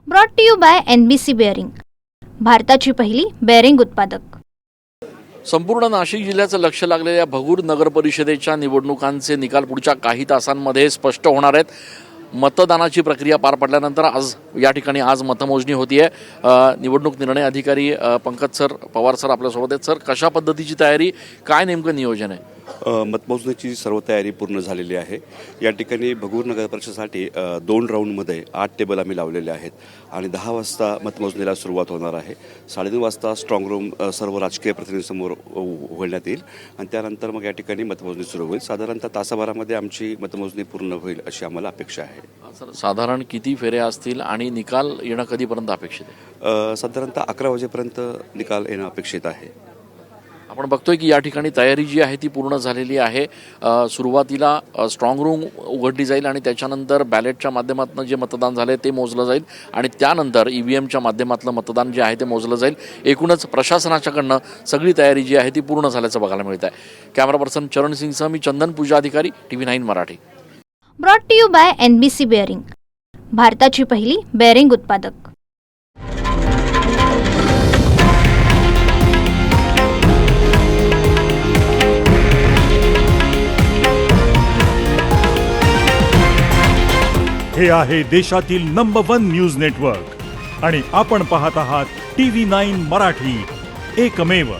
Brought to you by NBC bearing, भारताची पहिली bearing उत्पादक। संपूर्ण नाशिक जिल्ह्याचं लक्ष लागलेल्या भगूर नगर परिषदेच्या निवडणुकांचे निकाल पुढच्या काही तासांमध्ये स्पष्ट होणार आहेत। मतदानाची प्रक्रिया पार पडल्यानंतर आज या ठिकाणी मतमोजणी होती आहे। निवडणूक निर्णय अधिकारी पंकज सर, पवार सर आपल्यासोबत आहेत। सर, कशा पद्धतीची तयारी, काय नेमकं नियोजन आहे? मतमोजणीची सर्व तयारी पूर्ण झालेली आहे। या ठिकाणी भगूर नगर परिषदेसाठी 2 राऊंडमध्ये 8 टेबल आम्ही लावलेले आहेत आणि 10 वाजता मतमोजणीला सुरुवात होणार आहे। 3:30 वाजता स्ट्रॉंग रूम सर्व राजकीय प्रतिनिधींसमोर उघडण्यात येईल आणि त्यानंतर मग या ठिकाणी मतमोजणी सुरू होईल। साधारणतः तासाभरामध्ये आमची मतमोजणी पूर्ण होईल अशी आम्हाला अपेक्षा आहे। सर, साधारण किती फेऱ्या असतील आणि निकाल येणं कधीपर्यंत अपेक्षित आहे? साधारणतः 11 वाजेपर्यंत निकाल येणं अपेक्षित आहे। आपण बघतोय की या ठिकाणी तयारी जी आहे ती पूर्ण झालेली आहे। सुरुवातीला स्ट्रॉंग रूम उघडली जाईल आणि त्याच्यानंतर बॅलेटच्या माध्यमातून जे मतदान झाले ते मोजलं जाईल आणि त्यानंतर EVMच्या माध्यमातलं मतदान जे आहे ते मोजलं जाईल। एकूणच प्रशासनाच्याकडनं सगळी तयारी जी आहे ती पूर्ण झाल्याचं बघायला मिळत आहे। कॅमेरा पर्सन चरण सिंगसह मी चंदन Puja Adhikari, TV9 Marathi. Brought to you by NBC bearing, भारताची पहिली बेअरिंग उत्पादक। हे आहे देशातील नंबर 1 न्यूज नेटवर्क आणि आपण पाहत आहात TV9 मराठी, एकमेव।